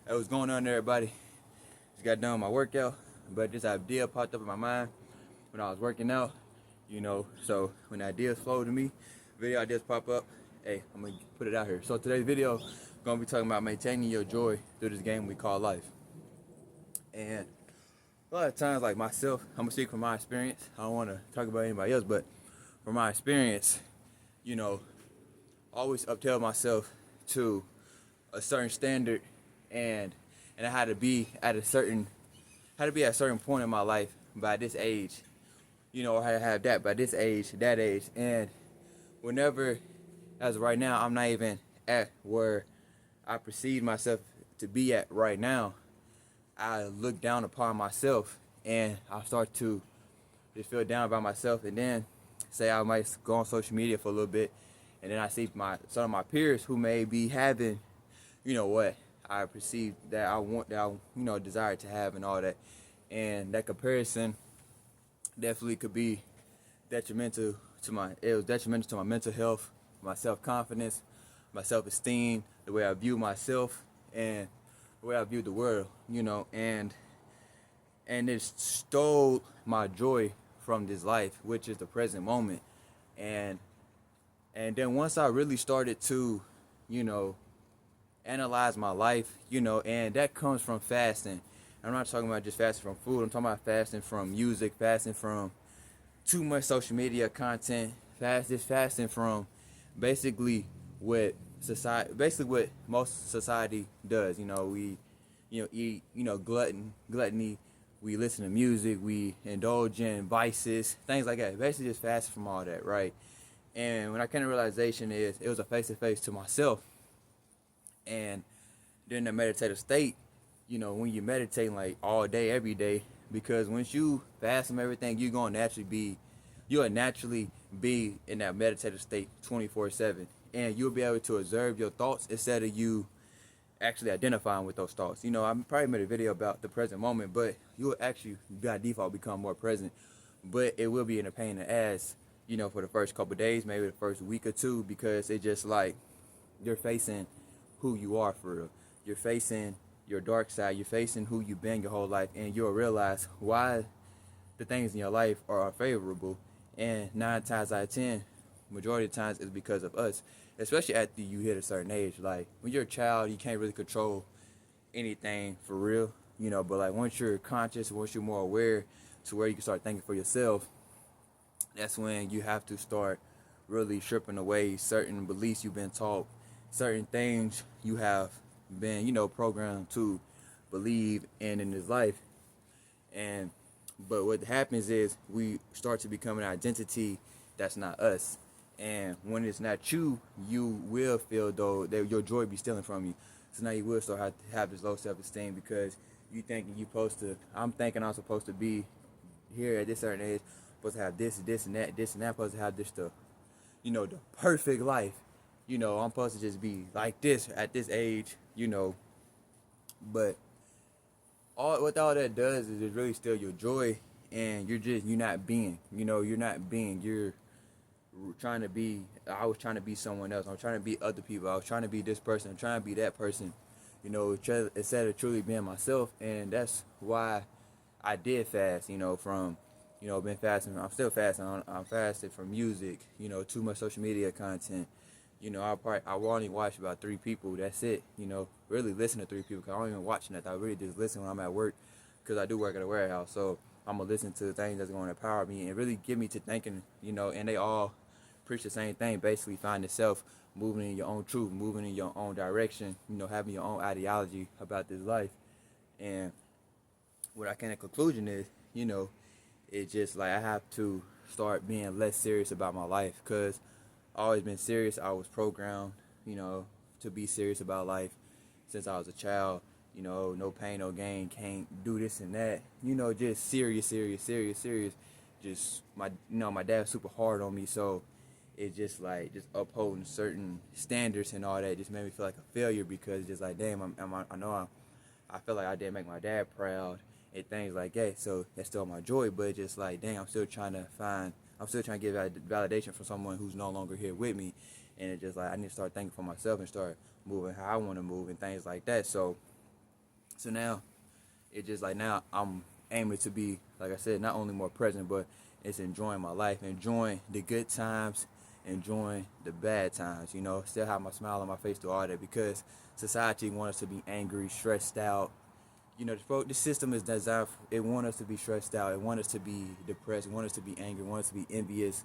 Hey, what's going on, everybody? Just got done with my workout, but this idea popped up in my mind when I was working out. So when ideas flow to me, video ideas pop up. Hey, I'm gonna put it out here. So today's video, gonna be talking about maintaining your joy through this game we call life. And a lot of times, like myself, I'm gonna speak from my experience. I don't want to talk about anybody else, but from my experience, you know, always uptell myself to a certain standard, and I had to be at a certain point in my life by this age, I had to have that by this age, that age, and whenever, as of right now, I'm not even at where I perceive myself to be at right now. I look down upon myself, and I start to just feel down about myself, and then say I might go on social media for a little bit, and then I see some of my peers who may be having, what I perceive that I want, that I desire to have, and all that, and that comparison definitely could be detrimental to my. It was detrimental to my mental health, my self confidence, my self esteem, the way I view myself, and the way I view the world. And it stole my joy from this life, which is the present moment. And then once I really started to, you know, analyze my life, and that comes from fasting. I'm not talking about just fasting from food. I'm talking about fasting from music, fasting from too much social media content, fasting from basically basically what most society does. We, eat, gluttony. We listen to music. We indulge in vices, things like that. Basically, just fasting from all that, right? And when I came to realization is it was a face to face to myself, and during the meditative state, when you meditate like all day, every day, because once you fast from everything, you'll naturally be in that meditative state 24/7, and you'll be able to observe your thoughts instead of you actually identifying with those thoughts. I probably made a video about the present moment, but you'll actually by default become more present, but it will be in a pain in the ass, for the first couple of days, maybe the first week or two, because it's just like you're facing who you are for real. You're facing your dark side. You're facing who you've been your whole life, and you'll realize why the things in your life are unfavorable. And 9 times out of 10, majority of the times, is because of us. Especially after you hit a certain age. Like when you're a child, you can't really control anything for real, But like once you're conscious, once you're more aware, to where you can start thinking for yourself, that's when you have to start really stripping away certain beliefs you've been taught, certain things you have been, programmed to believe in this life. And but what happens is we start to become an identity that's not us. And when it's not you, you will feel though that your joy be stealing from you. So now you will start to have this low self-esteem, because you thinking you supposed to. I'm thinking I'm supposed to be here at this certain age, supposed to have this and that, supposed to have this stuff. The perfect life. I'm supposed to just be like this at this age. But all that does is it really steal your joy, and you're not being. You're not being. You're trying to be. I was trying to be someone else. I'm trying to be other people. I was trying to be this person. I'm trying to be that person. Instead of truly being myself, and that's why I did fast. From been fasting. I'm still fasting. I'm fasted from music. Too much social media content. I only watch about 3 people. That's it. Really listen to 3 people, because I don't even watch nothing. I really just listen when I'm at work, because I do work at a warehouse. So I'm gonna listen to things that's gonna empower me and really get me to thinking. And they all preach the same thing. Basically, find yourself, moving in your own truth, moving in your own direction. Having your own ideology about this life. And what I came to conclusion is, it's just like I have to start being less serious about my life, because always been serious. I was programmed, to be serious about life since I was a child. No pain, no gain, can't do this and that. Just serious, serious, serious, serious. Just my dad was super hard on me, so it just like just upholding certain standards and all that just made me feel like a failure, because just like damn, I know I feel like I didn't make my dad proud and things like that. So that's still my joy, but it's just like dang, I'm still trying to get validation from someone who's no longer here with me. And it's just like I need to start thinking for myself and start moving how I want to move and things like that. So So now, it's just like now I'm aiming to be, like I said, not only more present, but it's enjoying my life, enjoying the good times, enjoying the bad times. Still have my smile on my face through all that because society wants us to be angry, stressed out. The system is designed. It wants us to be stressed out. It wants us to be depressed. It wants us to be angry. It wants us to be envious.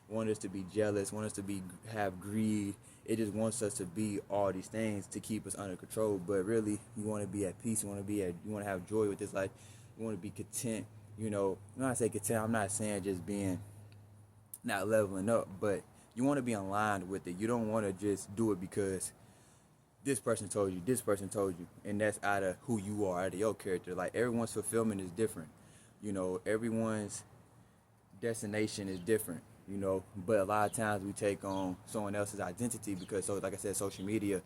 It wants us to be jealous. It wants us to be have greed. It just wants us to be all these things to keep us under control. But really, you want to be at peace. You want to have joy with this life. You want to be content. When I say content, I'm not saying just being not leveling up, but you want to be aligned with it. You don't want to just do it because this person told you, and that's out of who you are, out of your character. Like, everyone's fulfillment is different. Everyone's destination is different, but a lot of times we take on someone else's identity because, so like I said, social media,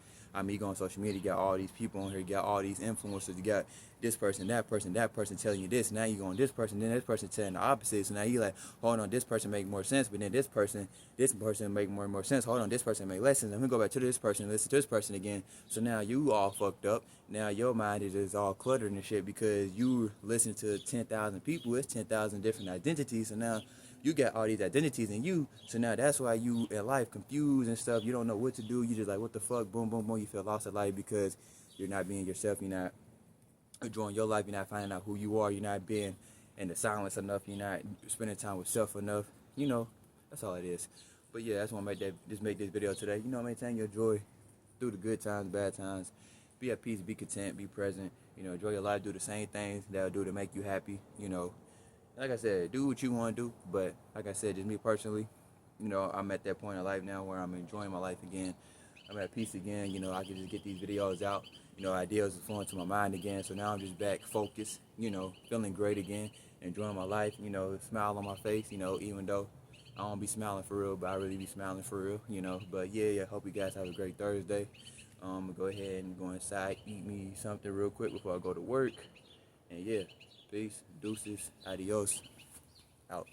you go on social media, you got all these people on here, you got all these influencers, you got this person, that person telling you this, now you go on this person, then this person telling the opposite, so now you like, hold on, this person make more sense, but then this person make more and more sense, hold on, this person make less sense, let me go back to this person, listen to this person again, so now you all fucked up, now your mind is just all cluttered and shit because you listen to 10,000 people, it's 10,000 different identities, so now you got all these identities in you, so now that's why you in life confused and stuff. You don't know what to do. You just like, what the fuck, boom, boom, boom. You feel lost in life because you're not being yourself. You're not enjoying your life. You're not finding out who you are. You're not being in the silence enough. You're not spending time with self enough. That's all it is. But yeah, I just want to make this video today. Maintain your joy through the good times, bad times. Be at peace, be content, be present. Enjoy your life. Do the same things that'll do to make you happy. Like I said, do what you want to do, but like I said, just me personally, I'm at that point in life now where I'm enjoying my life again. I'm at peace again. I can just get these videos out. Ideas are flowing to my mind again. So now I'm just back focused, feeling great again, enjoying my life, smile on my face, even though I don't be smiling for real, but I really be smiling for real, But yeah, hope you guys have a great Thursday. I'm going to go ahead and go inside, eat me something real quick before I go to work. And yeah. Peace, deuces, adios, out.